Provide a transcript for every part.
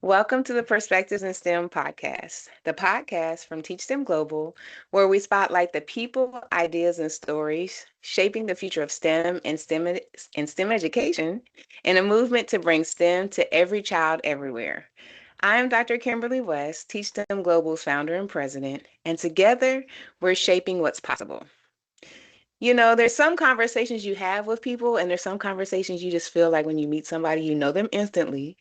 Welcome to the Perspectives in STEM podcast, the podcast from Teach STEM Global, where we spotlight the people, ideas, and stories shaping the future of STEM and STEM education in a movement to bring STEM to every child everywhere. I am Dr. Kimberly West, Teach STEM Global's founder and president, and together we're shaping what's possible. There's some conversations you have with people, and there's some conversations you just feel like when you meet somebody, you know them instantly.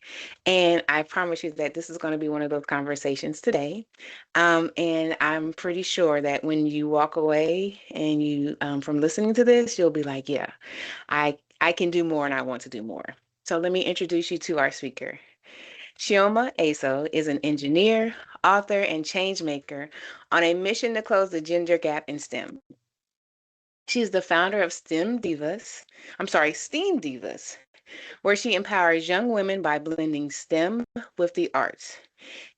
And I promise you that this is going to be one of those conversations today. And I'm pretty sure that when you walk away and from listening to this, you'll be like, yeah, I can do more and I want to do more. So let me introduce you to our speaker. Chioma Aso is an engineer, author, and changemaker on a mission to close the gender gap in STEM. She's the founder of STEAM Divas, where she empowers young women by blending STEM with the arts.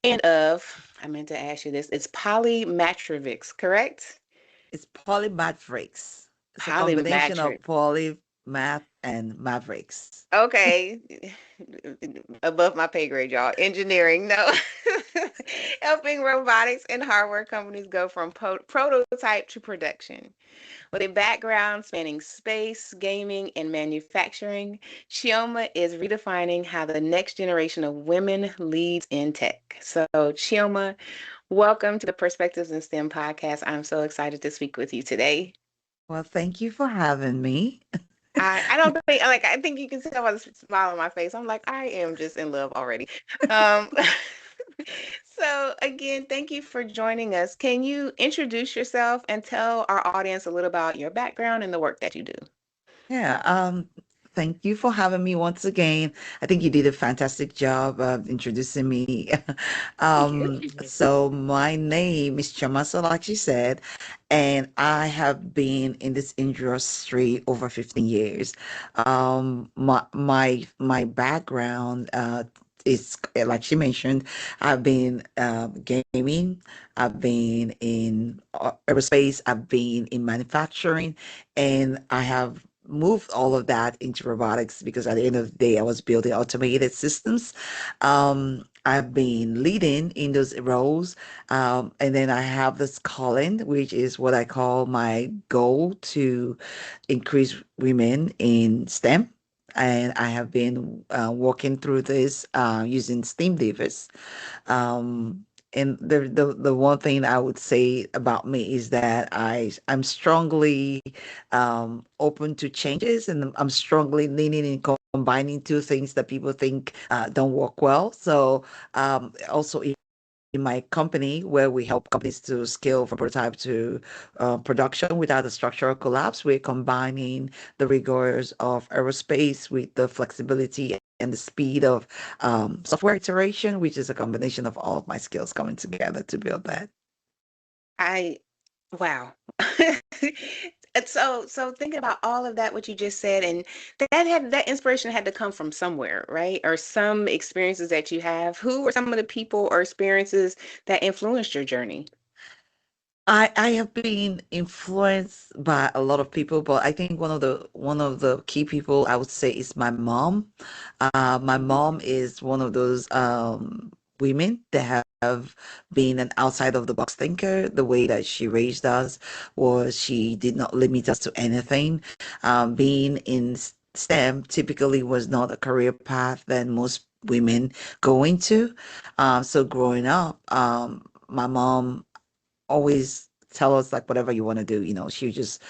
I meant to ask you this, it's Polymatrovix, correct? It's Polymatrix. It's a combination of Polymatric. poly, math, and mavericks. Okay, above my pay grade, y'all. Engineering, no. Helping robotics and hardware companies go from prototype to production. With a background spanning space, gaming, and manufacturing, Chioma is redefining how the next generation of women leads in tech. So, Chioma, welcome to the Perspectives in STEM podcast. I'm so excited to speak with you today. Well, thank you for having me. I don't think I think you can tell by the smile on my face. I'm like, I am just in love already. Um, so again, thank you for joining us. Can you introduce yourself and tell our audience a little about your background and the work that you do? Yeah, thank you for having me once again. I think you did a fantastic job of introducing me. Thank you. So my name is Chioma Aso, like she said, and I have been in this industry over 15 years. My background is like she mentioned, I've been gaming, I've been in aerospace, I've been in manufacturing, and I have moved all of that into robotics because at the end of the day, I was building automated systems. I've been leading in those roles. And then I have this calling, which is what I call my goal to increase women in STEM. And I have been working through this using STEAMDivas. And the one thing I would say about me is that I'm strongly open to changes, and I'm strongly leaning in combining two things that people think don't work well. So also in my company where we help companies to scale from prototype to production without a structural collapse, we're combining the rigors of aerospace with the flexibility and the speed of software iteration, which is a combination of all of my skills coming together to build that. I Wow. And so thinking about all of that, what you just said, and that inspiration had to come from somewhere, right? Or some experiences that you have. Who were some of the people or experiences that influenced your journey? I have been influenced by a lot of people, but I think one of the key people I would say is my mom. My mom is one of those women that have been an outside of the box thinker. The way that she raised us was she did not limit us to anything. Being in STEM typically was not a career path that most women go into. So growing up, my mom always tell us like whatever you want to do, she would just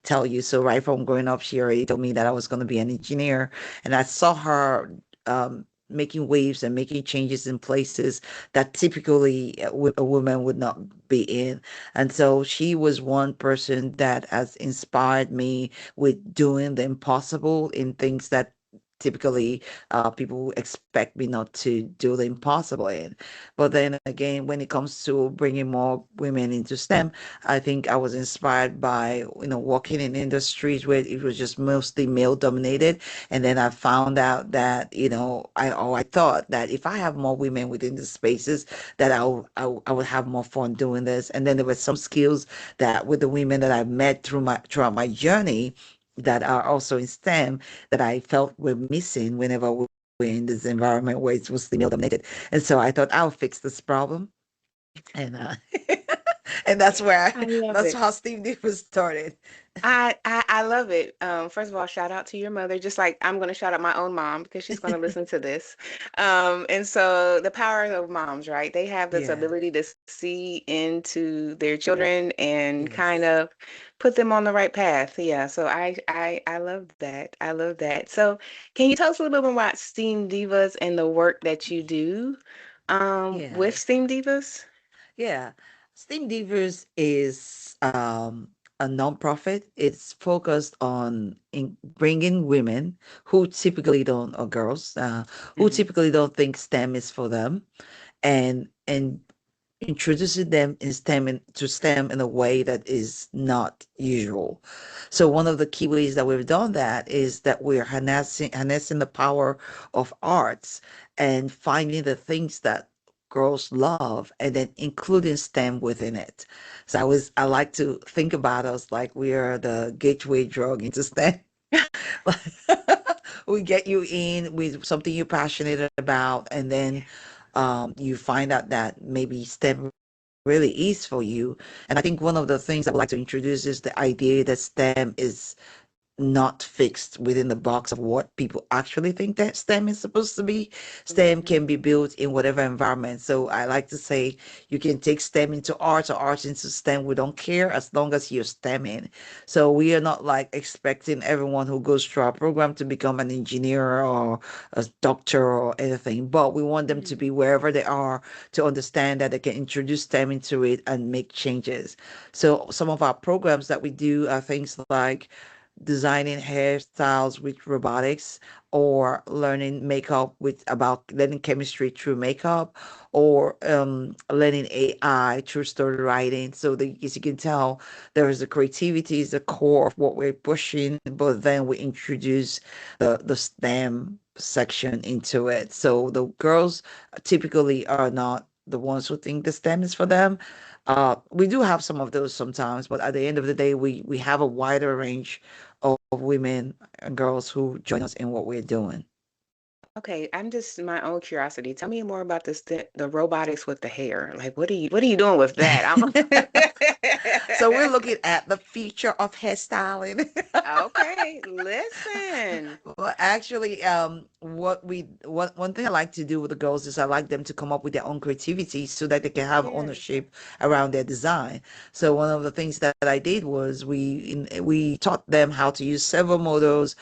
tell you. So right from growing up, she already told me that I was going to be an engineer, and I saw her making waves and making changes in places that typically a woman would not be in. And so she was one person that has inspired me with doing the impossible in things that typically people expect me not to do the impossible in. But then again, when it comes to bringing more women into STEM, I think I was inspired by, working in industries where it was just mostly male dominated. And then I found out that, I thought that if I have more women within the spaces, that I would have more fun doing this. And then there were some skills that with the women that I've met throughout my journey that are also in STEM that I felt were missing whenever we in this environment where it was female dominated. And so I thought I'll fix this problem. And and that's where I love that's it. how Steve Divas started. I love it. First of all, shout out to your mother, just like I'm going to shout out my own mom because she's going to listen to this. And so the power of moms, right? They have this Yeah. ability to see into their children and kind Yes. of put them on the right path. Yeah. So I love that. I love that. So can you tell us a little bit more about Steam Divas and the work that you do with Yeah. Steam Divas? Yeah. Steam Divas is a nonprofit. It's focused on bringing women who typically don't, or girls, who Hmm. typically don't think STEM is for them, and introducing them in to STEM in a way that is not usual. So one of the key ways that we've done that is that we're harnessing the power of arts and finding the things that girls love and then including STEM within it. So I like to think about us like we are the gateway drug into STEM. We get you in with something you're passionate about, and then you find out that maybe STEM really is for you. And I think one of the things I would like to introduce is the idea that STEM is not fixed within the box of what people actually think that STEM is supposed to be. STEM Hmm. can be built in whatever environment. So I like to say you can take STEM into arts or arts into STEM. We don't care as long as you're STEMing. So we are not like expecting everyone who goes through our program to become an engineer or a doctor or anything, but we want them to be wherever they are to understand that they can introduce STEM into it and make changes. So some of our programs that we do are things like designing hairstyles with robotics or learning makeup with about learning chemistry through makeup or learning AI through story writing. So as you can tell, there is the creativity is the core of what we're pushing, but then we introduce the STEM section into it. So the girls typically are not the ones who think the STEM is for them. We do have some of those sometimes, but at the end of the day, we have a wider range of women and girls who join us in what we're doing. Okay, I'm just my own curiosity. Tell me more about the robotics with the hair. Like, what are you doing with that? So we're looking at the future of hairstyling. Okay, listen. Well, actually, what one thing I like to do with the girls is I like them to come up with their own creativity so that they can have Yeah. ownership around their design. So one of the things that I did was we taught them how to use servo motors.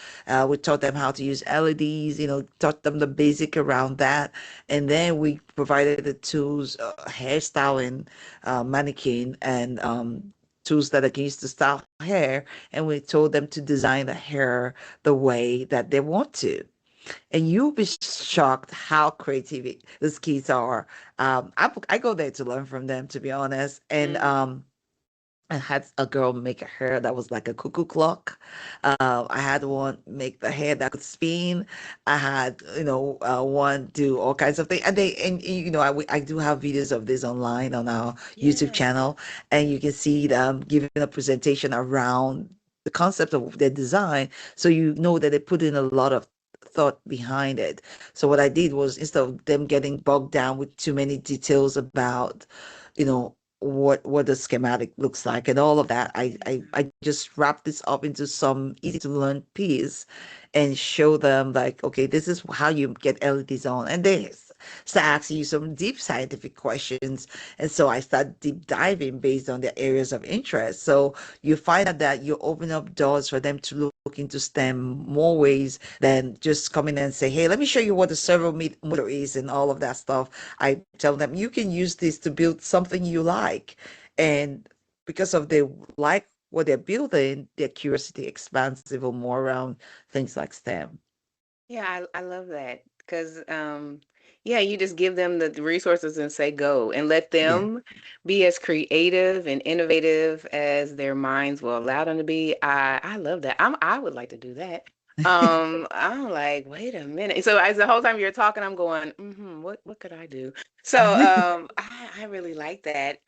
We taught them how to use LEDs. Taught them the basic around that, and then we provided the tools, hairstyling, mannequin, and tools that are used to style hair, and we told them to design the hair the way that they want to. And you'll be shocked how creative these kids are. I go there to learn from them, to be honest. And Mm. I had a girl make a hair that was like a cuckoo clock. I had one make the hair that could spin. I had, one do all kinds of things. I do have videos of this online on our YouTube Yeah. channel, and you can see them giving a presentation around the concept of their design. So you know that they put in a lot of thought behind it. So what I did was instead of them getting bogged down with too many details about, what the schematic looks like and all of that. I just wrap this up into some easy to learn piece and show them like, okay, this is how you get LEDs on. And they start asking you some deep scientific questions. And so I start deep diving based on their areas of interest. So you find out that you open up doors for them to look into STEM more ways than just coming and say, hey, let me show you what the servo motor is and all of that stuff. I tell them you can use this to build something you like. And because of they like what they're building, their curiosity expands even more around things like STEM. Yeah, I love that because yeah, you just give them the resources and say go and let Yeah. them be as creative and innovative as their minds will allow them to be. I love that. I would like to do that. I'm like, wait a minute. So as the whole time you're talking, I'm going, what could I do? So I really like that.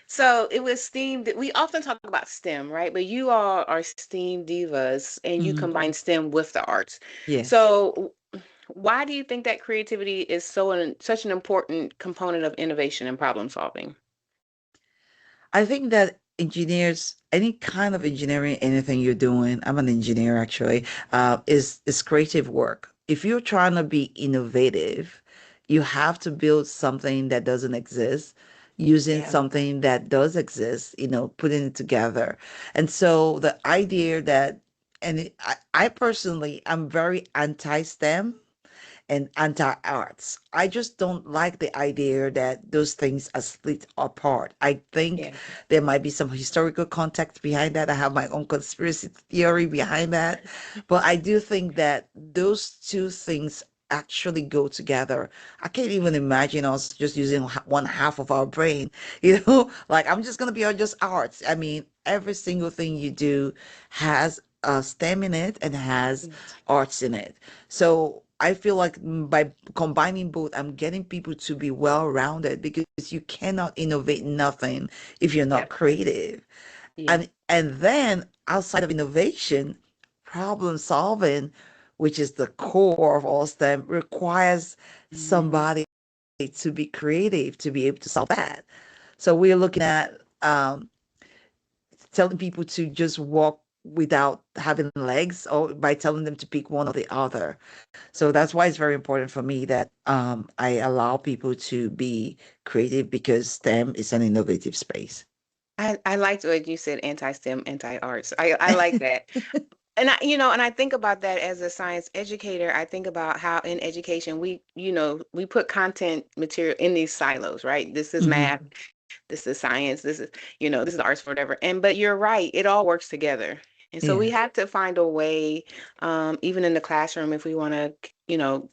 So it was STEAM. We often talk about STEM, right? But you all are STEAM divas and you Mhm. combine STEM with the arts. Yes. So Why do you think that creativity is such an important component of innovation and problem solving? I think that engineers, any kind of engineering, anything you're doing, I'm an engineer actually, is creative work. If you're trying to be innovative, you have to build something that doesn't exist, using Yeah. something that does exist, putting it together. And so the idea that, I personally, I'm very anti-STEM and anti-arts. I just don't like the idea that those things are split apart. I think Yeah. there might be some historical context behind that. I have my own conspiracy theory behind that. But I do think that those two things actually go together. I can't even imagine us just using one half of our brain, like I'm just going to be on just arts. I mean, every single thing you do has STEM in it and has arts in it. So I feel like by combining both, I'm getting people to be well-rounded because you cannot innovate nothing if you're not Yep. creative. Yeah. And then outside of innovation, problem solving, which is the core of all STEM, requires Hmm. somebody to be creative to be able to solve that. So we're looking at telling people to just walk without having legs or by telling them to pick one or the other. So that's why it's very important for me that I allow people to be creative because STEM is an innovative space. I liked what you said, anti-STEM, anti-arts. I like that. And and I think about that as a science educator. I think about how in education we put content material in these silos, right? This is Hmm. math, this is science, this is arts, whatever. And but you're right, it all works together. And so we Yeah. have to find a way, even in the classroom, if we want to,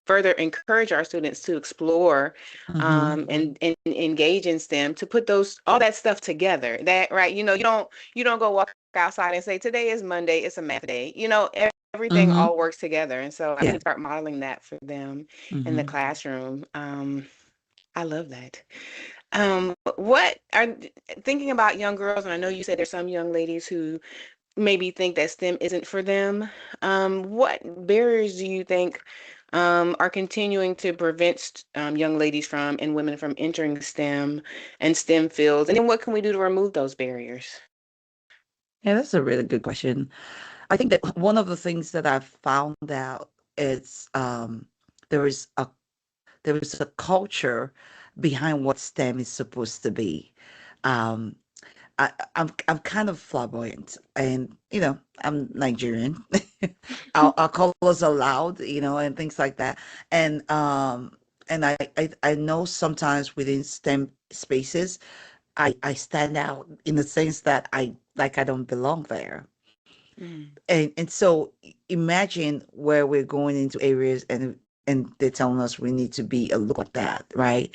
further encourage our students to explore Hmm. and engage in STEM, to put those all that stuff together. That right, you don't go walk outside and say today is Monday, it's a math day. Everything Hmm. all works together. And so I Yeah. need to start modeling that for them in the Hmm. classroom. I love that. What are thinking about young girls, and I know you said there's some young ladies who maybe think that STEM isn't for them. What barriers do you think are continuing to prevent young ladies from and women from entering STEM and STEM fields? And then what can we do to remove those barriers? Yeah, that's a really good question. I think that one of the things that I've found out is there is a there is a culture behind what STEM is supposed to be. Um, I'm kind of flamboyant, and I'm Nigerian. Our colors are loud, and things like that. And I know sometimes within STEM spaces, I stand out in the sense that I don't belong there. Mm, And so imagine where we're going into areas and they're telling us we need to be a look like that, right?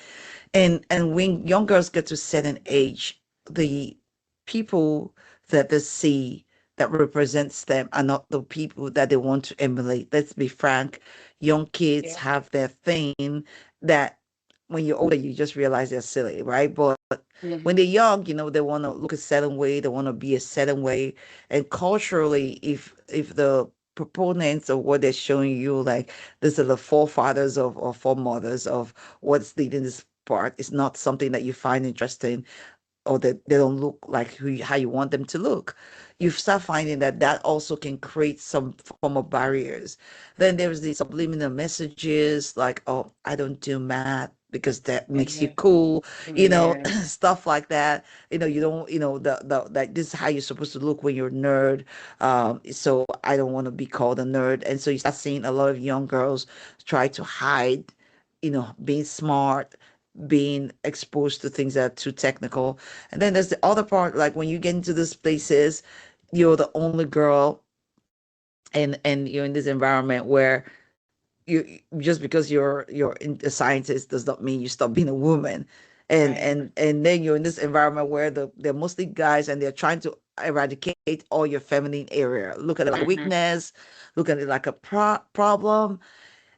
And when young girls get to a certain age, the people that they see that represents them are not the people that they want to emulate. Let's be frank, young kids yeah. have their thing that when you're older, you just realize they're silly, right? But when Hmm. they're young, they want to look a certain way, they want to be a certain way. And culturally, if the proponents of what they're showing you, like these are the forefathers of or foremothers of what's leading this part, is not something that you find interesting or that they don't look like how you want them to look, you start finding that that also can create some form of barriers. Then there's the subliminal messages like, oh, I don't do math because that makes you Yeah. cool, Yeah. stuff like that. You don't, the that this is how you're supposed to look when you're a nerd. So I don't want to be called a nerd. And so you start seeing a lot of young girls try to hide, being smart, being exposed to things that are too technical. And then there's the other part, like when you get into these places, you're the only girl, and you're in this environment where just because you're a scientist does not mean you stop being a woman. And Right. and then you're in this environment where they're mostly guys and they're trying to eradicate all your feminine area. Look at it like a Hmm. weakness, look at it like a problem,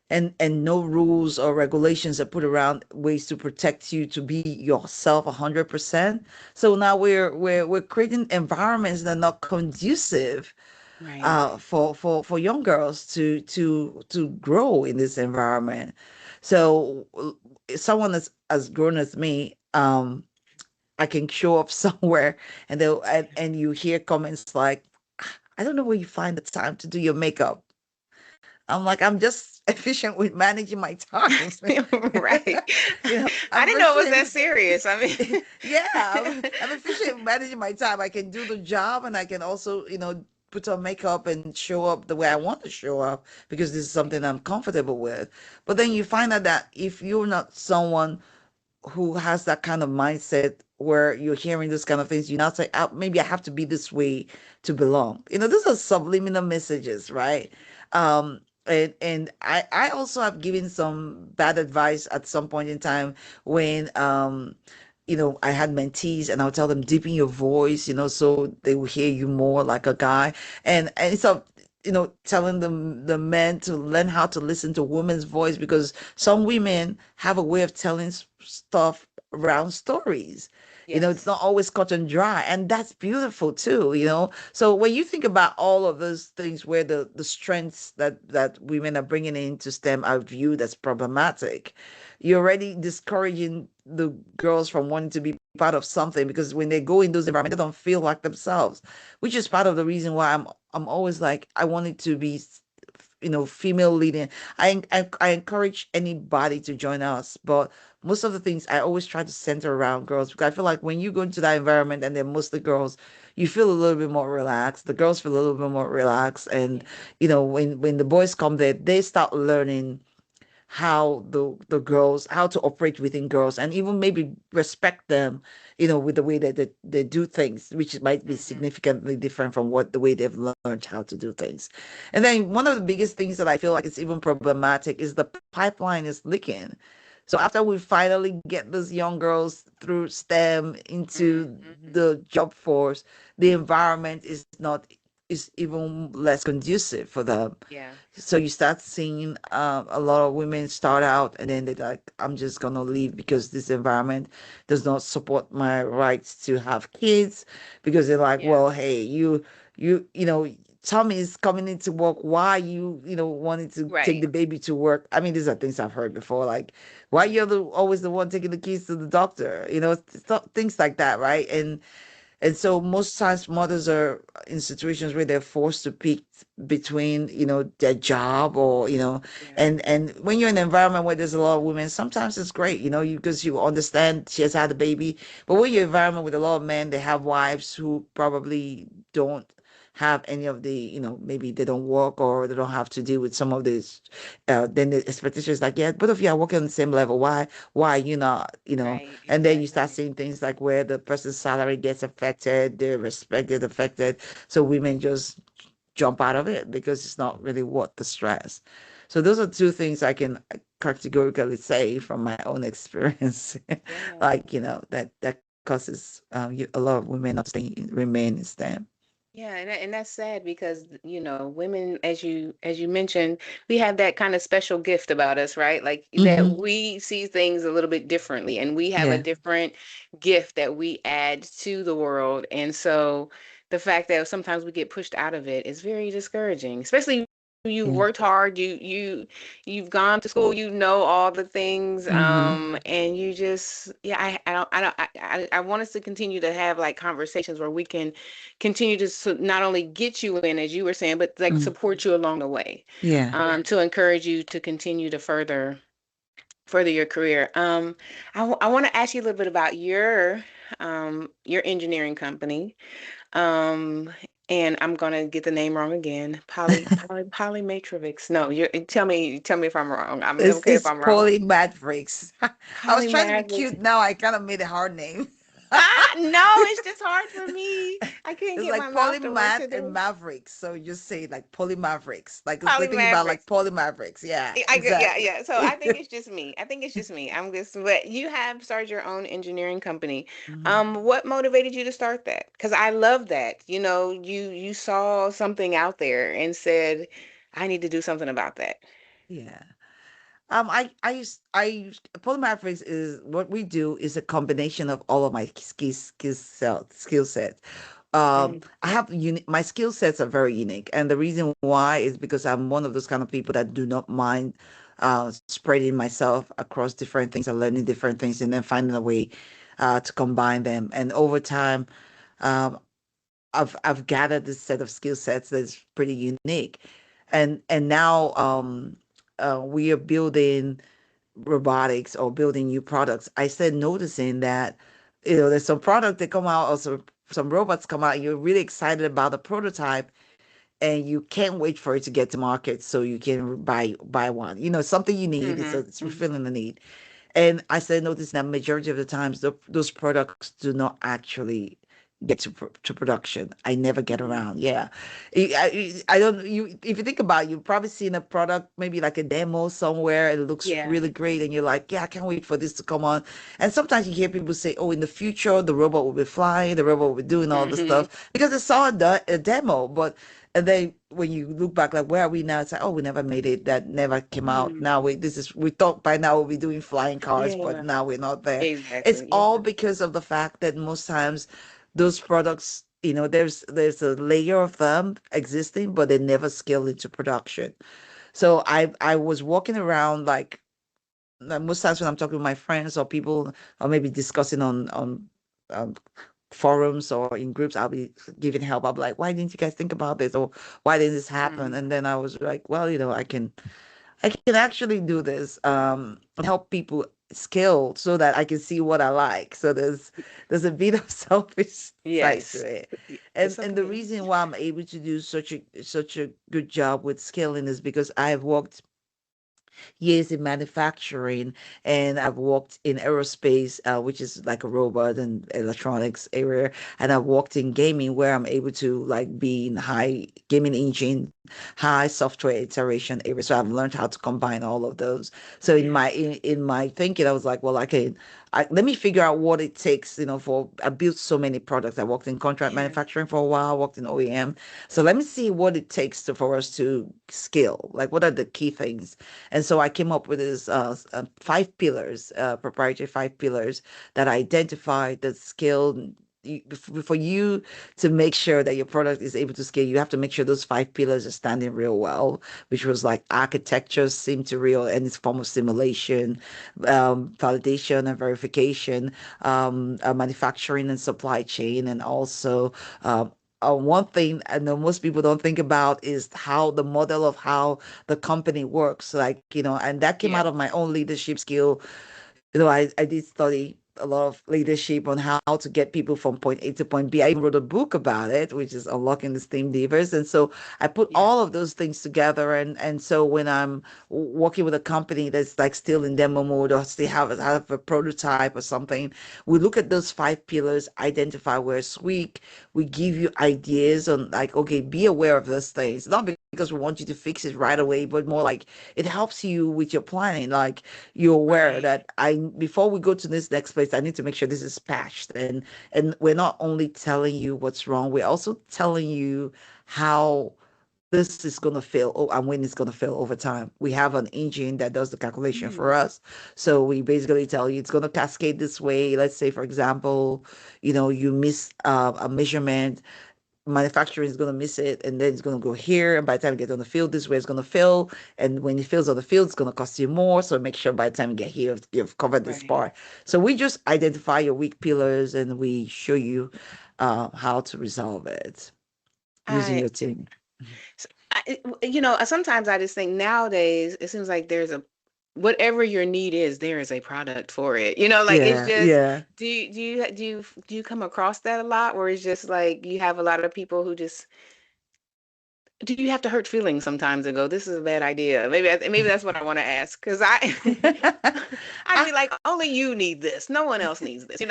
and no rules or regulations are put around ways to protect you to be yourself 100%. So now we're creating environments that are not conducive Right. for young girls to grow in this environment. So someone as grown as me, I can show up somewhere and and you hear comments like, "Ah, I don't know where you find the time to do your makeup." I'm like, I'm just efficient with managing my time. Right. I I'm didn't know it was that efficient. serious. I Yeah, mean, I'm efficient in managing my time. I can do the job and I can also, put on makeup and show up the way I want to show up because this is something I'm comfortable with. But then you find out that if you're not someone who has that kind of mindset where you're hearing those kind of things, you now say, oh, maybe I have to be this way to belong. Those are subliminal messages, right? And I also have given some bad advice at some point in time when I had mentees and I'll tell them deepen your voice, so they will hear you more like a guy. And so telling the men to learn how to listen to women's voice because some women have a way of telling stuff around stories. It's yes. not always cut and dry, and that's beautiful too. So when you think about all of those things where the strengths that women are bringing into STEM are viewed as problematic, you're already discouraging the girls from wanting to be part of something because when they go in those environments, they don't feel like themselves, which is part of the reason why I'm always like I want it to be female leading. I encourage anybody to join us, but most of the things I always try to center around girls because I feel like when you go into that environment and they're mostly girls, you feel a little bit more relaxed. The girls feel a little bit more relaxed, and Yeah. when the boys come there, they start learning how the girls how to operate within girls and even maybe respect them, with the way that they do things, which might be Hmm. significantly different from what the way they've learned how to do things. And then one of the biggest things that I feel like is even problematic is the pipeline is leaking. So after we finally get those young girls through STEM into Hmm. the job force, the environment is even less conducive for them. Yeah. So you start seeing a lot of women start out and then they're like, I'm just gonna leave because this environment does not support my rights to have kids. Because they're like, Yeah. well, hey, Tommy is coming into work. Why you, wanting to take Right. the baby to work? I mean, these are things I've heard before. Like, why Right. you're always the one taking the keys to the doctor? Things like that, right? And so most times mothers are in situations where they're forced to pick between, their job or, Yeah. and when you're in an environment where there's a lot of women, sometimes it's great, because you understand she has had a baby. But when you're in an environment with a lot of men, they have wives who probably don't have any of the, maybe they don't work or they don't have to deal with some of this. Then the expectation is like, yeah, both of you are working on the same level. Why are you not, Right. and then you start Exactly. seeing things like where the person's salary gets affected, their respect gets affected. So women just jump out of it because it's not really worth the stress. So those are two things I can categorically say from my own experience. Yeah. Like, that causes a lot of women not to remain in STEM. Yeah, and that's sad because women, as you mentioned, we have that kind of special gift about us, right? Like that Hmm. we see things a little bit differently, and we have a Yeah. different gift that we add to the world. And so the fact that sometimes we get pushed out of it is very discouraging, especially you Yeah. worked hard, you've gone to school, you know all the things, Hmm. and you just yeah, I want us to continue to have like conversations where we can continue to not only get you in, as you were saying, but like Mm. support you along the way, Yeah. to encourage you to continue to further your career. I want to ask you a little bit about your engineering company. Um, and I'm gonna get the name wrong again. Polymatrix. No, you tell me if I'm wrong. I'm okay if It's I'm wrong. Polymatrics. I was trying to be Polymatrix. cute. Now I kind of made a hard name. No, it's just hard for me. I couldn't It's get my like mouth to work polymath and today. mavericks. So you just say like polymavericks. Like it's like thinking about like Polymatrix. polymavericks. Yeah, Yeah, exactly. yeah. So I think it's just me. I think it's just me. I'm just, but you have started your own engineering company. Mhm. What motivated you to start that? Because I love that. You saw something out there and said, I need to do something about that. Yeah. Polymavericks is what we do is a combination of all of my skill sets. I have my skill sets are very unique, and the reason why is because I'm one of those kind of people that do not mind spreading myself across different things and learning different things, and then finding a way to combine them. And over time, um, I've gathered this set of skill sets that's pretty unique, and now we are building robotics or building new products. I started noticing that, there's some product that come out or some robots come out. You're really excited about the prototype, and you can't wait for it to get to market so you can buy one. Something you need. It's Mm-hmm. it's Hmm. fulfilling the need. And I started noticing that majority of the times those products do not actually get to production. I never get Mm. around. Yeah, I don't. If you think about it, you've probably seen a product, maybe like a demo somewhere, and it looks Yeah. really great, and you're like, yeah, I can't wait for this to come on. And sometimes you hear people say, oh, in the future the robot will be flying, the robot will be doing all the Mm-hmm. stuff because they saw a demo, but and then when you look back, like, where are we now? It's like, oh, we never made it. That never came out. Mm. Now we thought by now we'll be doing flying cars, but Yeah. now we're not there. It's Exactly. all Yeah. because of the fact that most times those products, there's a layer of them existing, but they never scale into production. So I was walking around like most times when I'm talking with my friends or people, or maybe discussing on forums or in groups, I'll be giving help. I'll be like, why didn't you guys think about this? Or why didn't this happen? Mm. And then I was like, well, I can actually do this, and help people scale so that I can see what I like. So there's a bit of selfish side to Yes. it. It's And the okay. reason why I'm able to do such a good job with scaling is because I've worked years in manufacturing, and I've worked in aerospace, which is like a robot and electronics area, and I've worked in gaming where I'm able to like be in high gaming engine, high software iteration area. So I've learned how to combine all of those. So Yeah. in my thinking, I was like, well, let me figure out what it takes, for I built so many products. I worked in contract Yeah. manufacturing for a while, I worked in OEM. So let me see what it takes for us to scale. Like, what are the key things? And so I came up with this five pillars, proprietary five pillars that identify the skill. For you to make sure that your product is able to scale, you have to make sure those five pillars are standing real well, which was like architecture, sim to real, any form of simulation, validation and verification, manufacturing and supply chain, and also one thing I know most people don't think about is how the model of how the company works. Like, and that came out Yeah. of my own leadership skill. I did study a lot of leadership on how to get people from point A to point B. I even wrote a book about it, which is Unlocking the STEAM Divas. And so I put Yeah. all of those things together. And so when I'm working with a company that's like still in demo mode or still have a prototype or something, we look at those five pillars, identify where it's weak. We give you ideas on like, okay, be aware of those things. Not because we want you to fix it right away, but more like it helps you with your planning. Like, you're aware Right. that I before we go to this next place, I need to make sure this is patched. And we're not only telling you what's wrong, we're also telling you how this is going to fail, and when it's going to fail over time. We have an engine that does the calculation for Mm. us. So we basically tell you it's going to cascade this way. Let's say, for example, you miss a measurement, manufacturing is going to miss it, and then it's going to go here, and by the time you get on the field, this way it's going to fail, and when it fails on the field, it's going to cost you more. So make sure by the time you get here, you've covered this Right. part. So we just identify your weak pillars, and we show you how to resolve it using I, your team. sometimes I just think nowadays it seems like there's a whatever your need is, there is a product for it. Like it's Yeah, just yeah. do you come across that a lot where it's just like you have a lot of people who just do you have to hurt feelings sometimes and go, this is a bad idea? Maybe that's what I want to ask because I'd I be like, only you need this. No one else needs this.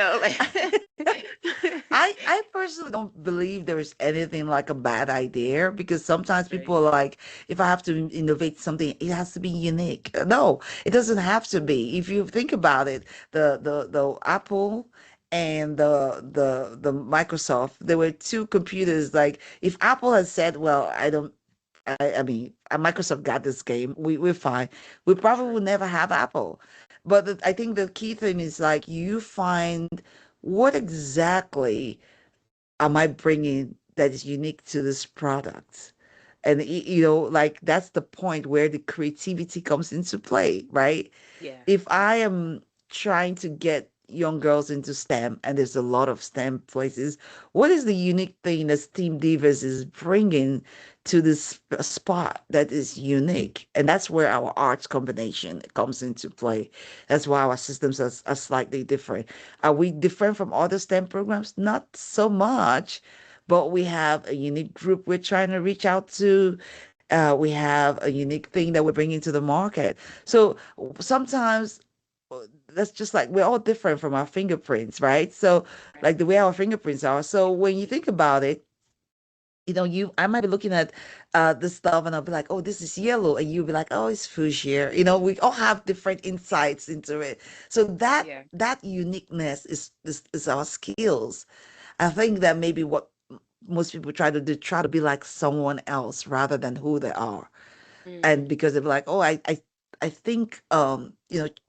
I personally don't believe there is anything like a bad idea, because sometimes people Right. are like, if I have to innovate something, it has to be unique. No, it doesn't have to be. If you think about it, the Apple and the Microsoft, there were two computers. Like, if Apple had said, well, I mean, Microsoft got this game. We're fine. We probably True. will never have Apple. But I think the key thing is like you find what exactly am I bringing that is unique to this product? And like that's the point where the creativity comes into play, right? Yeah. If Yeah. I am trying to get young girls into STEM, and there's a lot of STEM places, what is the unique thing that STEAM Divas is bringing to this spot that is unique? And that's where our arts combination comes into play. That's why our systems are slightly different. Are we different from other STEM programs? Not so much, but we have a unique group we're trying to reach out to. We have a unique thing that we're bringing to the market. So sometimes that's just like we're all different from our fingerprints, right? So Right. like the way our fingerprints are. So when you think about it, you I might be looking at this stuff and I'll be like, oh, this is yellow, and you'll be like, oh, it's fuchsia. We all have different insights into it. So that Yeah. that uniqueness is our skills. I think that maybe what most people try to do, try to be like someone else rather than who they are. And Mm. because they're like, oh, I think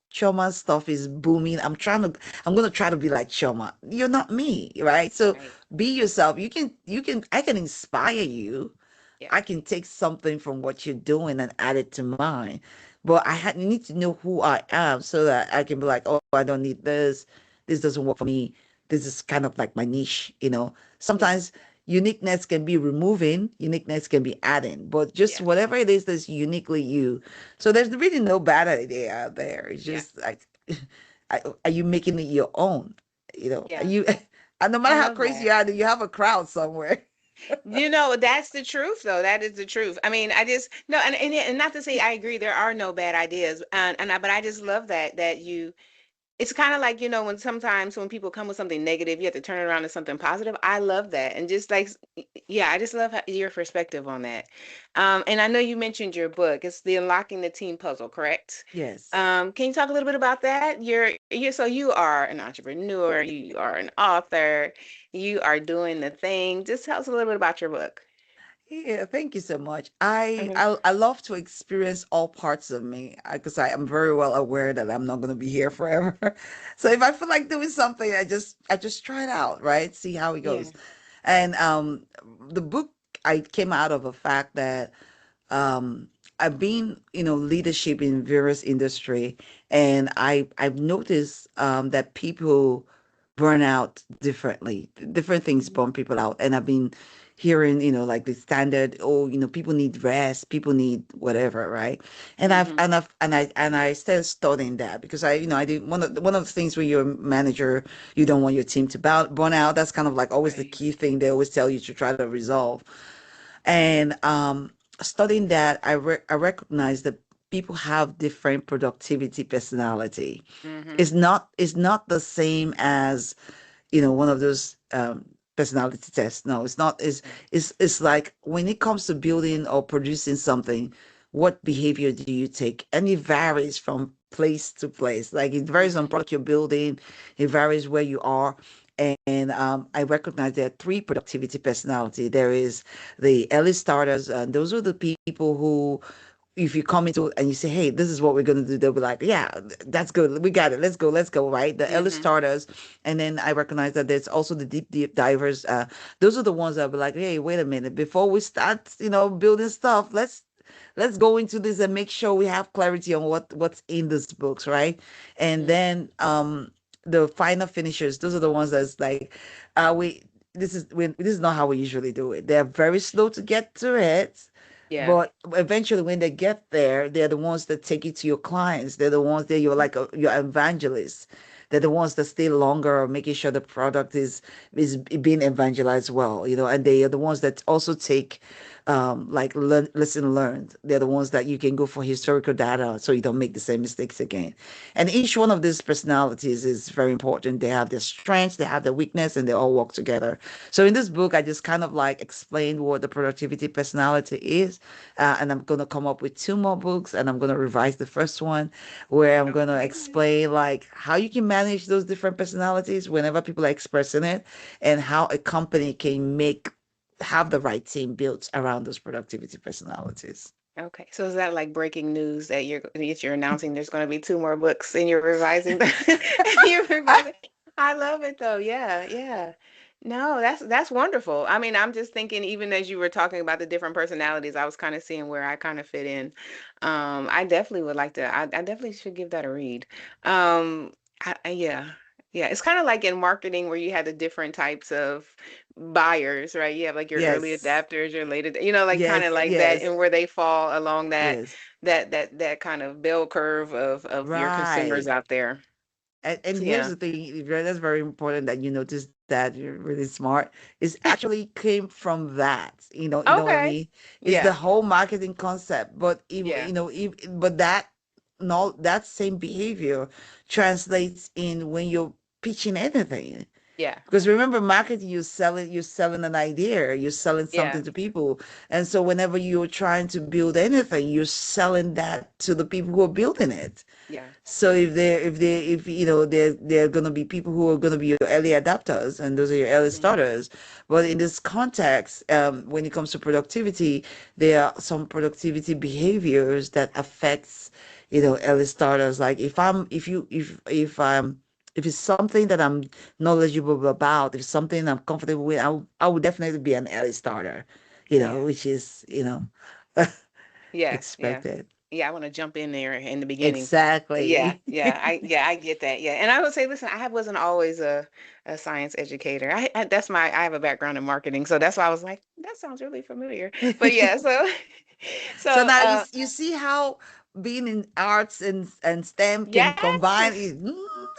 Choma's stuff is booming. I'm gonna try to be like Choma. You're not me, right? So Right. be yourself. I can inspire you. Yeah. I can take something from what you're doing and add it to mine. But need to know who I am so that I can be like, oh, I don't need this. This doesn't work for me. This is kind of like my niche. Yeah. Sometimes uniqueness can be removing, uniqueness can be adding, but just Yeah. whatever it is that's uniquely you. So there's really no bad idea out there. It's Yeah. just like, are you making it your own? Are Yeah. you, and no I matter how love crazy that. you are, you have a crowd somewhere. That's the truth, though. That is the truth. I mean, I just no, and not to say I agree. There are no bad ideas, but I just love that you it's kind of like, when sometimes when people come with something negative, you have to turn it around to something positive. I love that. And just like, yeah, I just love your perspective on that. And I know you mentioned your book. It's the Unlocking the Team Puzzle, correct? Yes. Can you talk a little bit about that? So you are an entrepreneur, you are an author, you are doing the thing. Just tell us a little bit about your book. Yeah, thank you so much. I Hmm. I, I love to experience all parts of me because I am very well aware that I'm not going to be here forever. So if I feel like doing something, I just try it out, right? See how it Yeah. goes. And the book I came out of a fact that um I've been, leadership in various industry, and I've noticed that people burn out differently. Different things Hmm. burn people out, and I've been hearing, like the standard, oh, people need rest, people need whatever, right? And I've Hmm. and I've and I started studying that because I did one of the things when you're a manager, you don't want your team to burn out. That's kind of like always the Right. key thing they always tell you to try to resolve. And studying that, I recognize that people have different productivity personality. Hmm. It's not the same as one of those personality tests. No, it's not. It's like when it comes to building or producing something, what behavior do you take? And it varies from place to place. Like it varies on Hmm. product you're building, it varies where you are. And I recognize there are three productivity personality. There is the early starters, and those are the people who, if you come into and you say, hey, this is what we're going to do, they'll be like, yeah, that's good. We got it. Let's go, right? The early Hmm. starters. And then I recognize that there's also the deep divers. Those are the ones that be like, hey, wait a minute, before we start, building stuff, let's go into this and make sure we have clarity on what's in these books, right? And Hmm. then the final finishers, those are the ones that's like, we this is not how we usually do it. They're very slow to get to it, Yeah. but eventually, when they get there, they're the ones that take it to your clients. They're the ones that you're like your evangelists. They're the ones that stay longer, making sure the product is being evangelized well, and they are the ones that also take like lesson learned. They're the ones that you can go for historical data so you don't make the same mistakes again. And each one of these personalities is very important. They have their strengths, they have their weakness, and they all work together. So in this book, I just kind of like explained what the productivity personality is. And I'm going to come up with two more books, and I'm going to revise the first one where I'm going to Okay. explain like how you can manage those different personalities whenever people are expressing it, and how a company can have the right team built around those productivity personalities. Okay, so is that like breaking news that you're announcing there's going to be two more books and you're revising them? You're revising. I love it though. Yeah, yeah. No, that's wonderful. I mean, I'm just thinking, even as you were talking about the different personalities, I was kind of seeing where I kind of fit in. I definitely would like to. I definitely should give that a read. Yeah, yeah. It's kind of like in marketing where you have the different types of buyers, right? You have like your early Yes, adapters, your late, like kind of yes, like that, yes, and where they fall along that yes. that kind of bell curve of your consumers Right. out there. And here's Yeah. the thing, that's very important that you notice that you're really smart, is actually came from that. You know what I Okay. mean? It's the Yeah. whole marketing concept. But if, Yeah. but that no that same behavior translates in when you're pitching anything. Yeah. Because remember, marketing, you're selling an idea, you're selling Yeah. something to people. And so whenever you're trying to build anything, you're selling that to the people who are building it. Yeah. So if there are gonna be people who are gonna be your early adapters, and those are your early Mhm. starters. But in this context, when it comes to productivity, there are some productivity behaviors that affects, early starters. Like if I'm if it's something that I'm knowledgeable about, if it's something I'm comfortable with, I would definitely be an early starter, Yeah. which is, Yeah. Yeah. expected. Yeah. I want to jump in there in the beginning. Yeah. Exactly. Yeah. I get that. Yeah. And I would say, listen, I wasn't always a science educator. That's I have a background in marketing. So that's why I was like, that sounds really familiar. But yeah. So, So so, now you see how being in arts and STEM can combine. yes.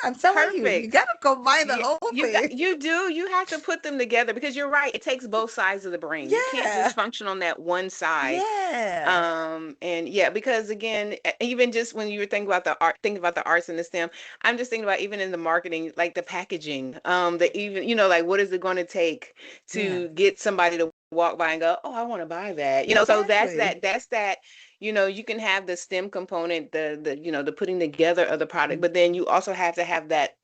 I'm telling you, you Perfect. gotta combine the Yeah, whole thing. you have to put them together because you're right. It takes both sides of the brain. You can't just Yeah, function on that one side. yeah, And yeah, because again, even just when you were thinking about the arts and the STEM, I'm just thinking about even in the marketing, like the packaging, the even, like what is it going to take yeah. to get somebody to walk by and go, oh, I want to buy that. So Exactly. that's that, you can have the STEM component, the putting together of the product, Mm, but then you also have to have that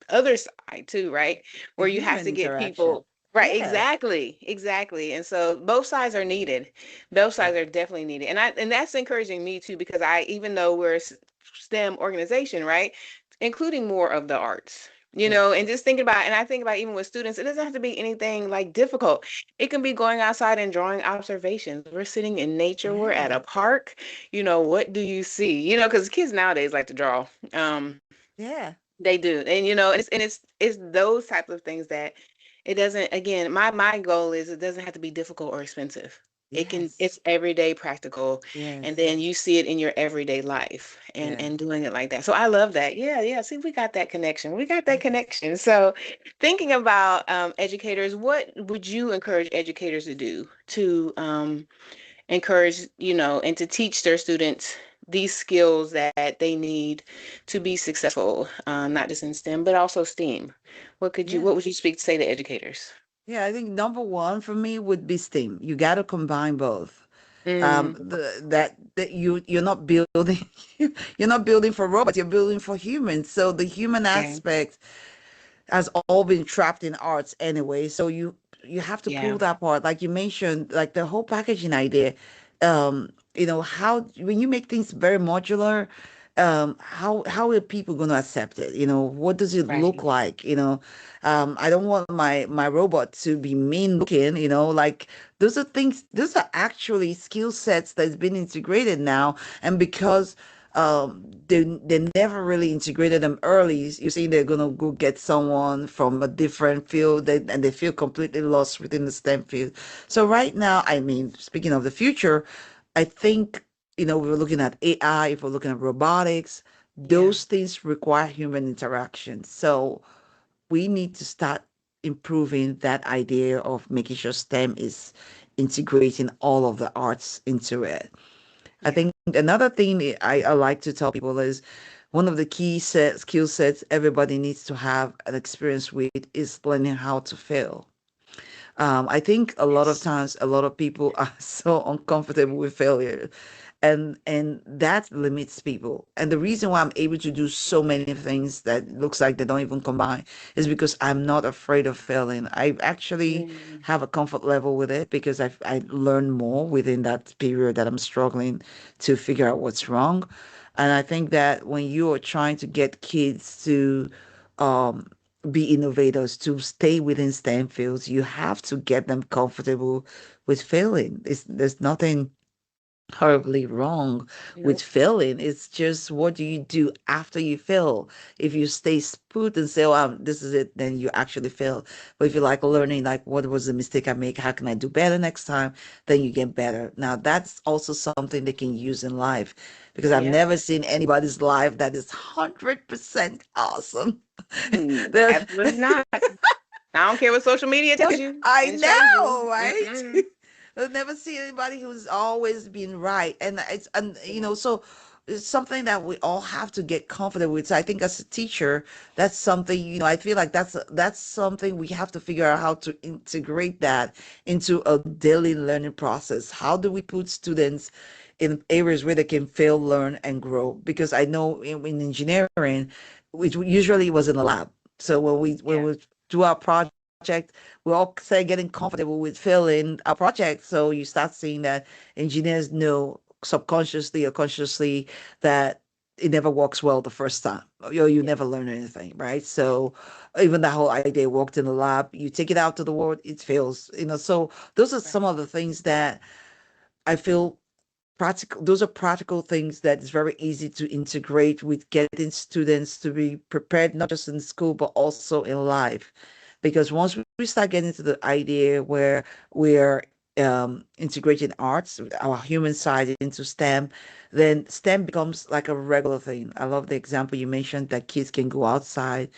other side too, right? the Where you have human to get interaction. people. Right, Yeah, exactly, exactly. And so both sides are needed. Both yeah, sides are definitely needed. And that's encouraging me too, because even though we're a STEM organization, right? Including more of the arts. yeah, And just thinking about, and I think about even with students, it doesn't have to be anything like difficult. It can be going outside and drawing observations. We're sitting in nature, we're at a yeah, park. What do you see? Because kids nowadays like to draw. Um, yeah. they do. And it's those type of things that it doesn't, again, my goal is it doesn't have to be difficult or expensive. It's Yes, everyday practical, and yes, then you see it in your everyday life and yeah, doing it like that. So I love that. Yeah, yeah. See, we got that connection. We got that connection. So thinking about educators, what would you encourage educators to do to encourage, and to teach their students these skills that they need to be successful, not just in STEM, but also STEAM. yeah. What would you speak to say to educators? Yeah, I think number one for me would be STEAM. You got to combine both. Mm, That you're not building you're not building for robots, you're building for humans. So the human yeah, aspect has all been trapped in arts anyway. So you have to yeah, pull that part, like you mentioned, like the whole packaging idea. How when you make things very modular, how are people going to accept it? What does it look right. like? I don't want my robot to be mean looking. Like those are actually skill sets that's been integrated now, and because they never really integrated them early. You're saying they're gonna go get someone from a different field, and they feel completely lost within the STEM field. So right now, I mean, speaking of the future, I think we're looking at AI, if we're looking at robotics, Yeah, those things require human interaction. So we need to start improving that idea of making sure STEM is integrating all of the arts into it. I yeah, think another thing I like to tell people is one of the skill sets everybody needs to have an experience with is learning how to fail. I think a lot of yes. times a lot of people are so uncomfortable with failure, and that limits people. And the reason why I'm able to do so many things that looks like they don't even combine is because I'm not afraid of failing. I actually Mm, have a comfort level with it because I learn more within that period that I'm struggling to figure out what's wrong. And I think that when you are trying to get kids to be innovators, to stay within STEM fields, you have to get them comfortable with failing. There's nothing horribly wrong with Nope. failing. It's just what do you do after you fail? If you stay put and say, "Oh, this is it," then you actually fail. But if you like learning, like, what was the mistake I make? How can I do better next time? Then you get better. Now, that's also something they can use in life because I've Yeah. never seen anybody's life that is 100% awesome. There, Absolutely not. I don't care what social media tells you I and shows you. know, right? Mm-mm. I've never seen anybody who's always been right. And Yeah. so it's something that we all have to get confident with. So I think as a teacher, that's something, I feel like that's something we have to figure out how to integrate that into a daily learning process. How do we put students in areas where they can fail, learn, and grow? Because I know in engineering, which usually was in a lab. So when Yeah. we do our project, we all start getting comfortable with filling our project. So you start seeing that engineers know subconsciously or consciously that it never works well the first time. You Yeah. never learn anything, right? So even the whole idea worked in the lab, you take it out to the world, it fails. So those are some Right. of the things that I feel practical. Those are practical things that is very easy to integrate with getting students to be prepared, not just in school but also in life. Because once we start getting to the idea where we're integrating arts, our human side into STEM, then STEM becomes like a regular thing. I love the example you mentioned that kids can go outside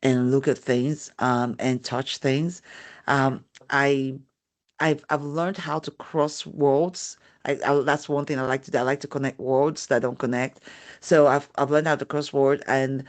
and look at things, and touch things. Yeah. I I've learned how to cross worlds. That's one thing I like to do. I like to connect worlds that don't connect. So I've learned how to cross world. And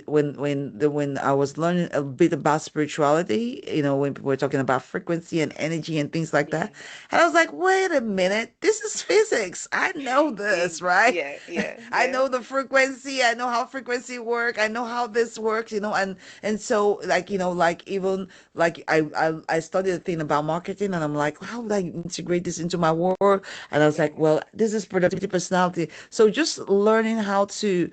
when I was learning a bit about spirituality, when people were talking about frequency and energy and things like Yeah. that, and I was like, wait a minute, this is physics. I know this, right? Yeah. Yeah. I Yeah. know the frequency. I know how frequency work. I know how this works. And so, like, like, even like I studied a thing about marketing, and I'm like, how would I integrate this into my work? And I was like, Yeah. well, this is productivity personality. So just learning how to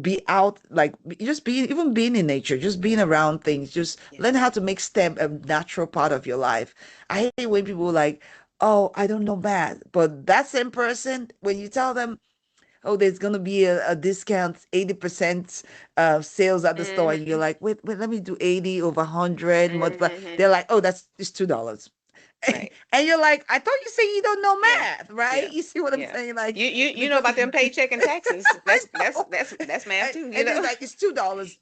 be out, like, just being, even being in nature, just being around things, just Yeah. learn how to make STEM a natural part of your life. I hate when people are like, oh, I don't know math, but that same person, when you tell them, oh, there's going to be a discount, 80% sales at the store. And you're Mm-hmm. like, wait, let me do 80 over 100 multiply. Mm-hmm. They're like, oh, it's $2. Right. And you're like, I thought you said you don't know Yeah. math, right? Yeah. You see what I'm Yeah. saying? Like, You know because about them paycheck and taxes. I That's that's know. that's that's math And, too, and it's like, it's $2.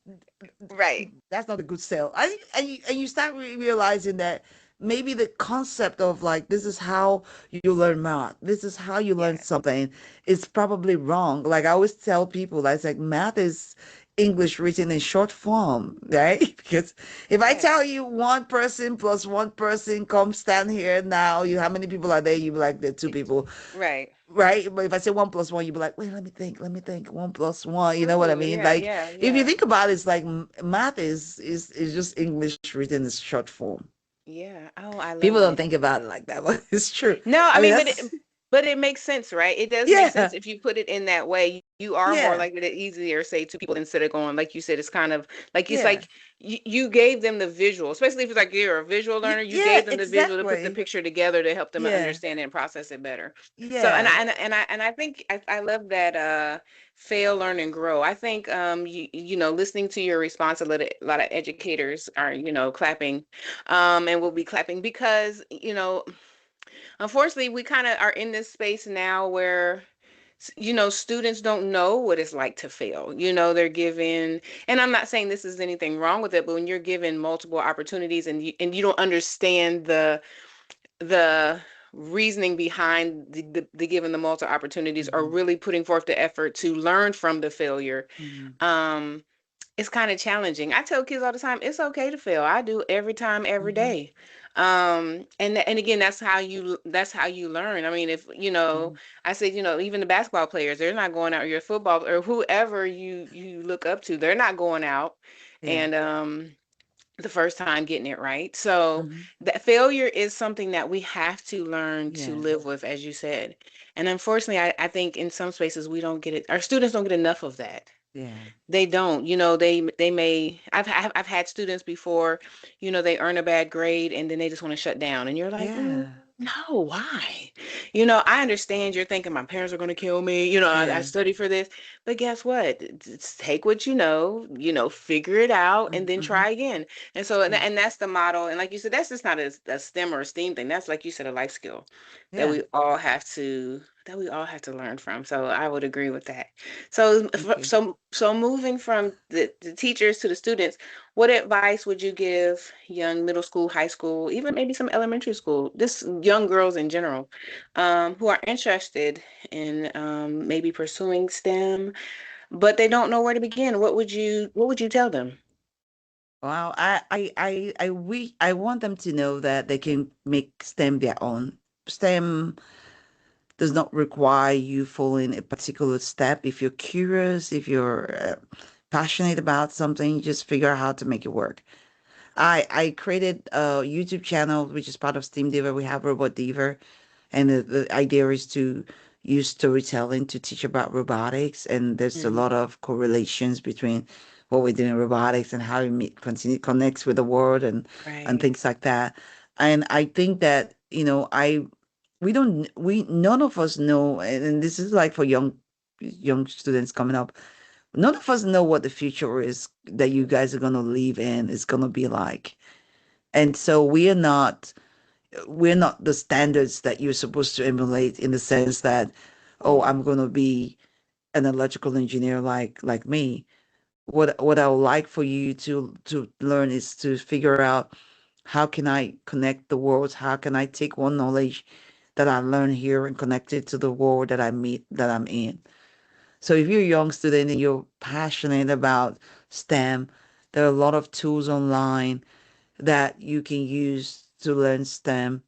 Right. That's not a good sale. And you start realizing that maybe the concept of, like, this is how you learn math, this is how you learn Yeah. something, is probably wrong. Like, I always tell people, I like, math is English written in short form, right? Because if I Right. tell you one person plus one person, come stand here now, how many people are there? You be like, there are two It's people, right. right? But if I say one plus one, you'd be like, wait, let me think. One plus one, you know what I Ooh, mean? yeah, Like, yeah, if you yeah. think about it, it's like math is just English written in short form. Yeah. Oh, I People love don't it. think about it like that, but it's true. No, I I mean, mean, that's but it makes sense, right? It does make sense yeah, if you put it in that way. You are more yeah, likely to easier say to people instead of going like you said. It's kind of like it's yeah, like you gave them the visual, especially if it's like you're a visual learner. You yeah, gave them the visual to put the exactly. picture together to help them Yeah, understand it and process it better. So yeah. and I think I love that fail, learn, and grow. I think you know listening to your response, a lot of educators are clapping, and will be clapping because unfortunately, we kind of are in this space now where students don't know what it's like to fail. They're given, and I'm not saying this is anything wrong with it, but when you're given multiple opportunities and you don't understand the reasoning behind the given the multiple opportunities or Hmm. really putting forth the effort to learn from the failure, Hmm. um it's kind of challenging. I tell kids all the time, it's okay to fail. I do every time, every Hmm. day. And again, that's how you learn. I mean, if Hmm. I said, even the basketball players, they're not going out, your football or whoever you look up to, they're not going out Yeah. and the first time getting it right. So Hmm. that failure is something that we have to learn to Yeah. live with, as you said. And unfortunately, I think in some spaces we don't get it. Our students don't get enough of that. Yeah. They don't, you know, they may, I've had students before, you know, they earn a bad grade and then they just want to shut down. And you're like, Yeah. no, why? You know, I understand you're thinking my parents are going to kill me. You know, I Yeah. studied for this, but guess what? Just take what you know, figure it out and then Mm-hmm. try again. And so, Yeah. and that's the model. And like you said, that's just not a STEM or a STEAM thing. That's like you said, a life skill that Yeah. we all have to learn from. So I would agree with that. So, Thank you. so moving from the teachers to the students, what advice would you give young middle school, high school, even maybe some elementary school, this young girls in general, who are interested in maybe pursuing STEM, but they don't know where to begin? What would you tell them? Wow. I want them to know that they can make STEM their own. STEM does not require you following a particular step. If you're curious, if you're passionate about something, just figure out how to make it work. I created a YouTube channel which is part of Steam Diva. We have Robot Diva, and the idea is to use storytelling to teach about robotics. And there's a Hmm. lot of correlations between what we do in robotics and how it continue connects with the world and Right. things like that. And I think that I we don't we none of us know, and this is like for young students coming up. None of us know what the future is that you guys are gonna live in is gonna be like. And so we're not the standards that you're supposed to emulate in the sense that, oh, Hmm. I'm gonna be an electrical engineer like me. What I would like for you to learn is to figure out how can I connect the worlds? How can I take one knowledge that I learn here and connect it to the world that I meet that I'm in? So if you're a young student and you're passionate about STEM, there are a lot of tools online that you can use to learn STEM.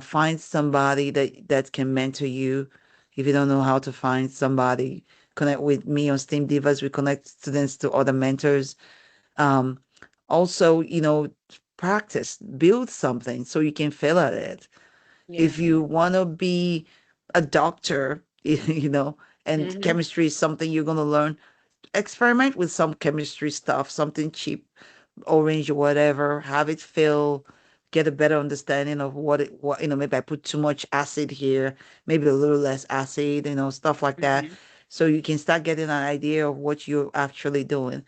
Find somebody that can mentor you. If you don't know how to find somebody, connect with me on STEAM Divas. We connect students to other mentors. Um, Also, practice, build something so you can fail at it. Yeah. If you want to be a doctor, and Hmm. chemistry is something you're going to learn, experiment with some chemistry stuff, something cheap, orange or whatever, have it fill, get a better understanding of maybe I put too much acid here, maybe a little less acid, stuff like that. Hmm. So you can start getting an idea of what you're actually doing.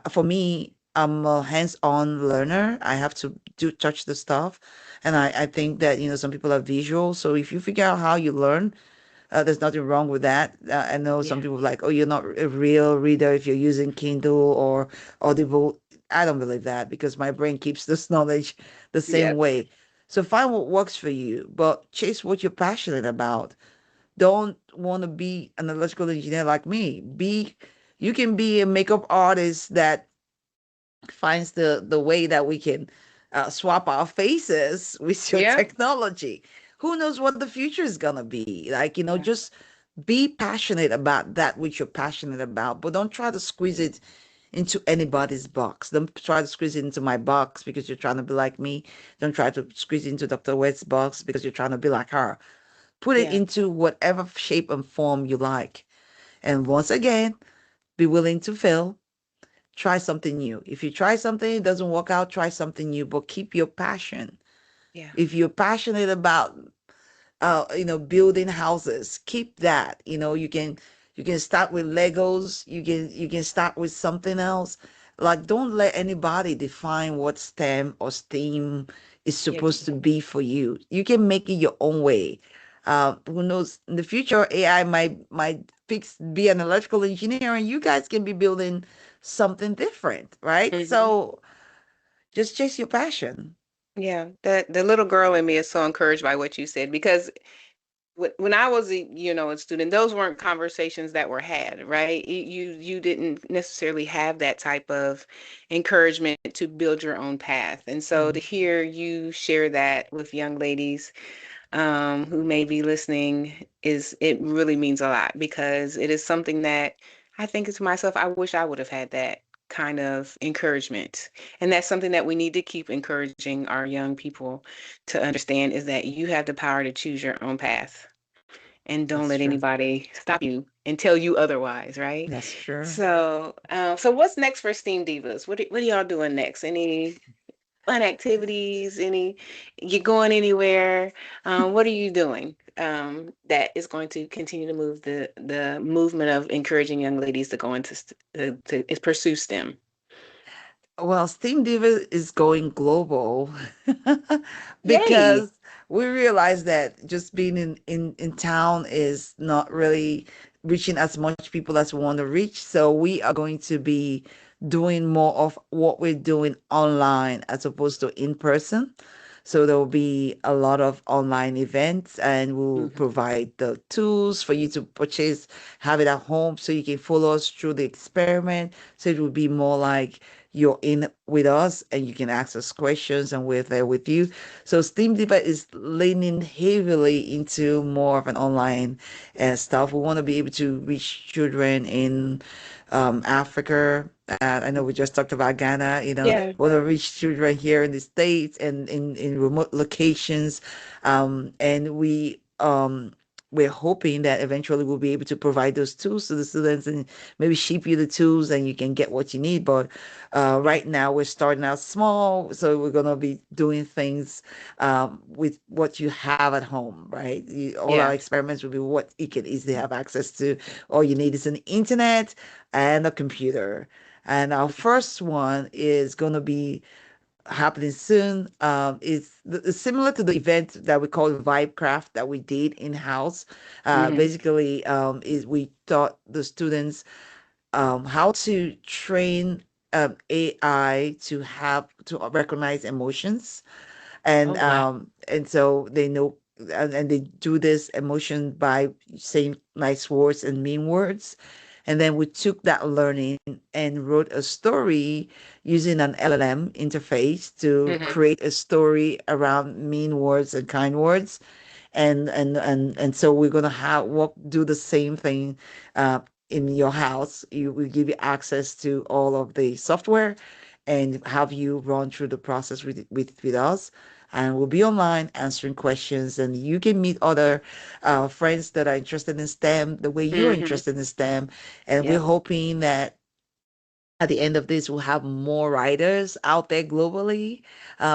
For me, I'm a hands-on learner. I have to do touch the stuff. And I think that, some people are visual. So if you figure out how you learn, there's nothing wrong with that. I know some Yeah. people are like, oh, you're not a real reader if you're using Kindle or Audible. I don't believe that because my brain keeps this knowledge the same Yep. way. So find what works for you, but chase what you're passionate about. Don't want to be an electrical engineer like me. You can be a makeup artist that finds the way that we can swap our faces with your Yep. technology. Who knows what the future is gonna be? Like, Yeah. just be passionate about that which you're passionate about, but don't try to squeeze it into anybody's box. Don't try to squeeze it into my box because you're trying to be like me. Don't try to squeeze it into Dr. West's box because you're trying to be like her. Put it Yeah. into whatever shape and form you like. And once again, be willing to fail. Try something new. If you try something, it doesn't work out, try something new, but keep your passion. Yeah. If you're passionate about building houses, keep that. You can start with Legos, you can start with something else. Like, don't let anybody define what STEM or STEAM is Yeah. supposed to be for you. You can make it your own way. Who knows, in the future AI might be an electrical engineer and you guys can be building something different, right? Hmm. So just chase your passion. Yeah. The little girl in me is so encouraged by what you said because when I was a student, those weren't conversations that were had, right? You didn't necessarily have that type of encouragement to build your own path. And so to Mhm. hear you share that with young ladies who may be listening it really means a lot because it is something that I think to myself, I wish I would have had that kind of encouragement. And that's something that we need to keep encouraging our young people to understand is that you have the power to choose your own path and don't That's let true. anybody stop you and tell you otherwise, right? That's true. So what's next for Steam Divas? What are y'all doing next? Any fun activities? Any you going anywhere? What are you doing that is going to continue to move the movement of encouraging young ladies to go into to pursue STEM? Well, Steam Diva is going global Yay! because we realize that just being in town is not really reaching as much people as we want to reach. So we are going to be doing more of what we're doing online as opposed to in person. So there will be a lot of online events and we'll Hmm. provide the tools for you to purchase, have it at home so you can follow us through the experiment. So it will be more like you're in with us and you can ask us questions and we're there with you. So Steam Diva is leaning heavily into more of an online stuff. We want to be able to reach children in Africa. I know we just talked about Ghana, Yeah. want to reach children here in the States and in remote locations. And we're hoping that eventually we'll be able to provide those tools to the students and maybe ship you the tools and you can get what you need. But right now we're starting out small, so we're gonna be doing things with what you have at home, right? All our Yeah. experiments will be what you can easily have access to. All you need is an internet and a computer. And our first one is gonna be happening soon. It's similar to the event that we call Vibecraft that we did in house. Hmm. Basically, is we taught the students how to train AI to have to recognize emotions, Oh, wow. and so they know, and they do this emotion by saying nice words and mean words. And then we took that learning and wrote a story using an LLM interface to Hmm. create a story around mean words and kind words. And so we're gonna have do the same thing in your house. We give you access to all of the software and have you run through the process with us. And we'll be online answering questions, and you can meet other friends that are interested in STEM the way you're Hmm. interested in STEM. And we're Yep. hoping that at the end of this, we'll have more writers out there globally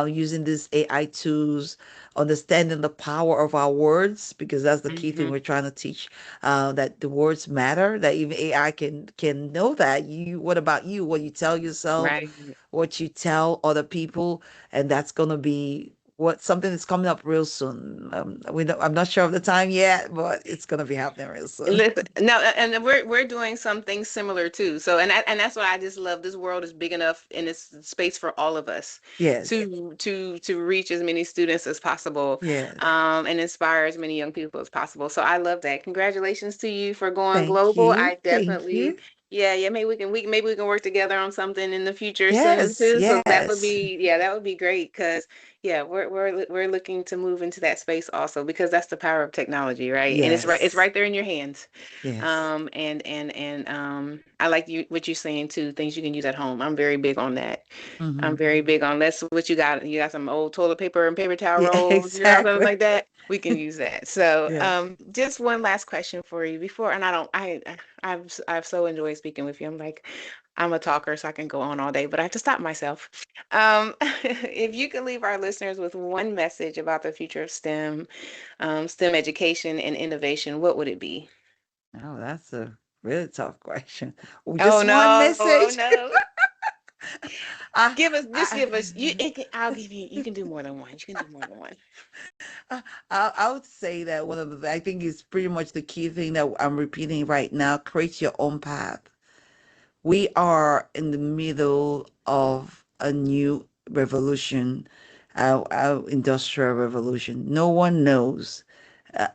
using these AI tools, understanding the power of our words, because that's the key thing Hmm. we're trying to teach, that the words matter, that even AI can know that. What about you? What you tell yourself, Right. what you tell other people, and that's going to be something that's coming up real soon. I'm not sure of the time yet, but it's going to be happening real soon. Listen, no, and we're doing something similar too. So, and that's why I just love this world is big enough and it's space for all of us Yes, to reach as many students as possible, yes. and inspire as many young people as possible. So I love that. Congratulations to you for going Thank global. you. I Thank definitely, you. yeah, maybe we can work together on something in the future soon Yes, too. So that would yes. be, yeah, that would be great because yeah, we're looking to move into that space also because that's the power of technology, right? And it's Yes. right there in your hands. Yes. I like you what you're saying too, things you can use at home. I'm very big on that. I'm Hmm. very big on that's what you got. You got some old toilet paper and paper towel Yeah, rolls, something exactly. like that. We can use that. So, Yes. just one last question for you before, and I don't, I've so enjoyed speaking with you. I'm a talker, so I can go on all day, but I have to stop myself. If you could leave our listeners with one message about the future of STEM, STEM education and innovation, what would it be? Oh, that's a really tough question. Oh, Oh just one no, oh message. no. I, Give I, us, I'll give you, you can do more than one. You can do more than one. I would say that I think is pretty much the key thing that I'm repeating right now. Create your own path. We are in the middle of a new revolution, our industrial revolution. No one knows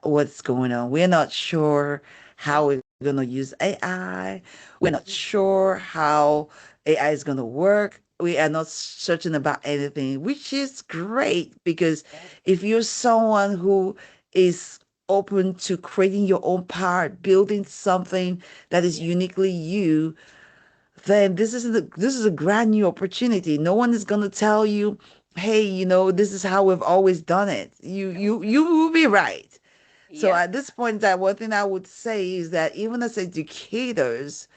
what's going on. We're not sure how we're going to use AI. We're not sure how AI is going to work. We are not certain about anything, which is great because if you're someone who is open to creating your own part, building something that is uniquely you, then this is a brand new opportunity. No one is going to tell you, hey, this is how we've always done it. You will be right. So Yeah. at this point, that one thing I would say is that even as educators,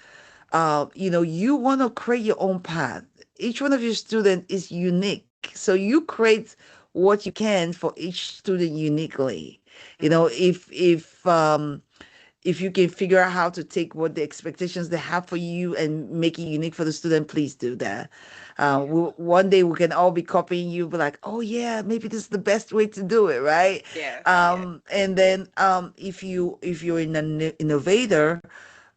you want to create your own path. Each one of your students is unique. So you create what you can for each student uniquely. You know, Hmm. if you can figure out how to take what the expectations they have for you and make it unique for the student, please do that. Yeah. One day we can all be copying you, be like, oh yeah, maybe this is the best way to do it, right? Yes. Yes. And then if you're an innovator,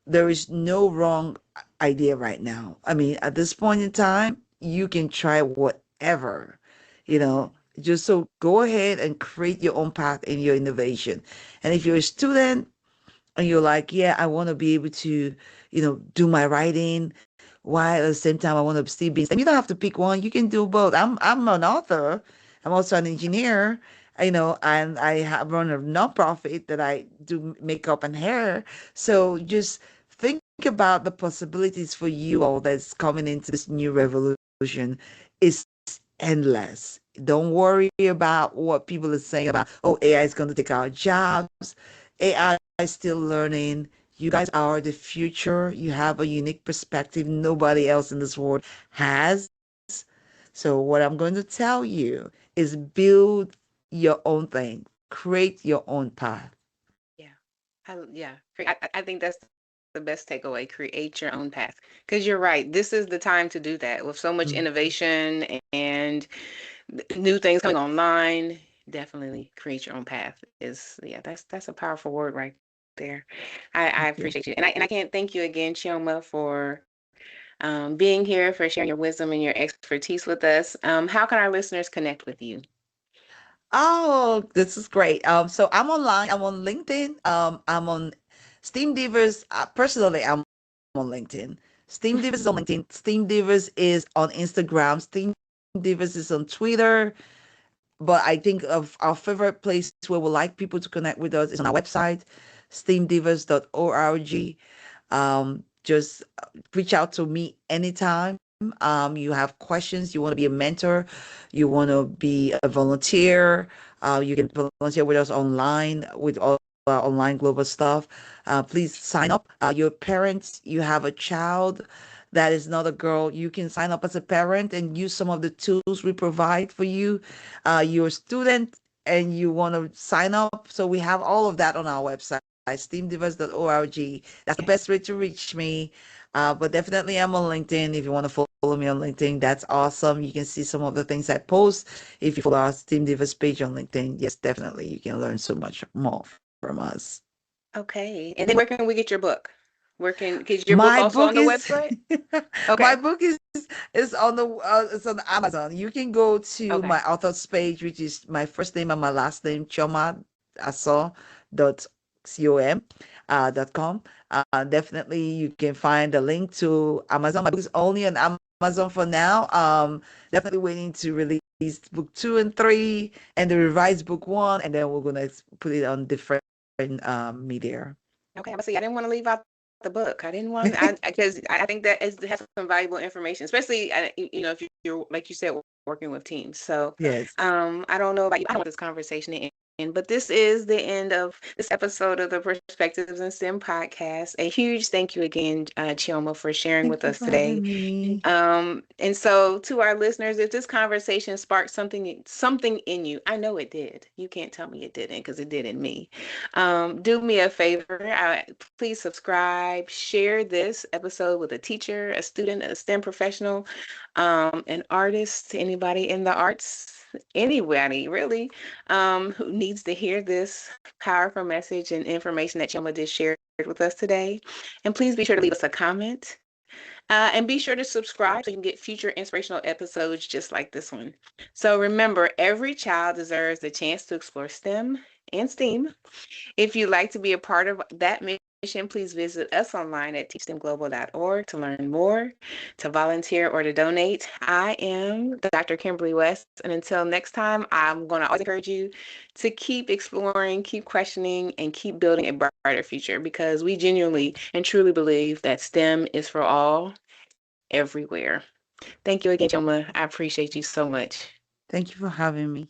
there is no wrong idea right now. I mean, at this point in time, you can try whatever, you know, Hmm. just so go ahead and create your own path in your innovation. And if you're a student and you're like, yeah, I want to be able to, do my writing, while at the same time I want to still be in STEM. You don't have to pick one. You can do both. I'm an author. I'm also an engineer, and I have run a nonprofit that I do makeup and hair. So just think about the possibilities for you all that's coming into this new revolution. It's endless. Don't worry about what people are saying about, oh, AI is going to take our jobs. AI is still learning. You guys are the future. You have a unique perspective nobody else in this world has. So what I'm going to tell you is build your own thing. Create your own path. Yeah. Yeah. I think that's the best takeaway. Create your own path. Because you're right. This is the time to do that. With so much Mm, innovation and new things coming online, definitely create your own path. Is yeah, that's a powerful word right there. I thank appreciate you. you. And I can't thank you again, Chioma, for being here, for sharing your wisdom and your expertise with us. How can our listeners connect with you? Oh, this is great. So I'm online. I'm on LinkedIn. I'm on Steam Divas. Personally, I'm on LinkedIn. Steam Divas is on LinkedIn. Steam Divas is on Instagram. Steam Divas is on Twitter. But I think of our favorite place where we like people to connect with us is on our website, steamdivas.org. Just reach out to me anytime. You have questions, you want to be a mentor, you want to be a volunteer, you can volunteer with us online with all our online global stuff. Please sign up. Your parents, you have a child that is not a girl, you can sign up as a parent and use some of the tools we provide for you. You're a student and you want to sign up. So we have all of that on our website, steamdivas.org. That's the best Okay. way to reach me. But definitely I'm on LinkedIn. If you want to follow me on LinkedIn, that's awesome. You can see some of the things I post. If you follow our Steam Divas page on LinkedIn, yes, definitely you can learn so much more from us. Okay. And then where can we get your book? Where can, is your book My also book on the is website? my Okay. book is on Amazon. You can go to Okay. my author's page, which is my first name and my last name, Chioma Aso dot com .com. Definitely you can find the link to Amazon. My book is only on Amazon for now. Definitely waiting to release book 2 and 3 and the revised book 1, and then we're gonna put it on different media. Okay, I see. I didn't want to leave out the book. I didn't want, because I think that has some valuable information, especially if you're like you said, working with teams. So, Yes. I don't know about you. I don't want this conversation to end, but this is the end of this episode of the Perspectives in STEM podcast. A huge thank you again, Chioma, for sharing with us Thank you for today. having me. And so to our listeners, if this conversation sparked something in you, I know it did. You can't tell me it didn't, because it did in me. Do me a favor. Please subscribe, share this episode with a teacher, a student, a STEM professional, an artist, anybody in the arts, anybody really, who needs to hear this powerful message and information that Choma just shared with us today. And please be sure to leave us a comment. And be sure to subscribe so you can get future inspirational episodes just like this one. So remember, every child deserves the chance to explore STEM and STEAM. If you'd like to be a part of that mission, please visit us online at teachthemglobal.org to learn more, to volunteer, or to donate. I am Dr. Kimberly West, and until next time, I'm going to always encourage you to keep exploring, keep questioning, and keep building a brighter future, because we genuinely and truly believe that STEM is for all, everywhere. Thank you again, Choma. I appreciate you so much. Thank you for having me.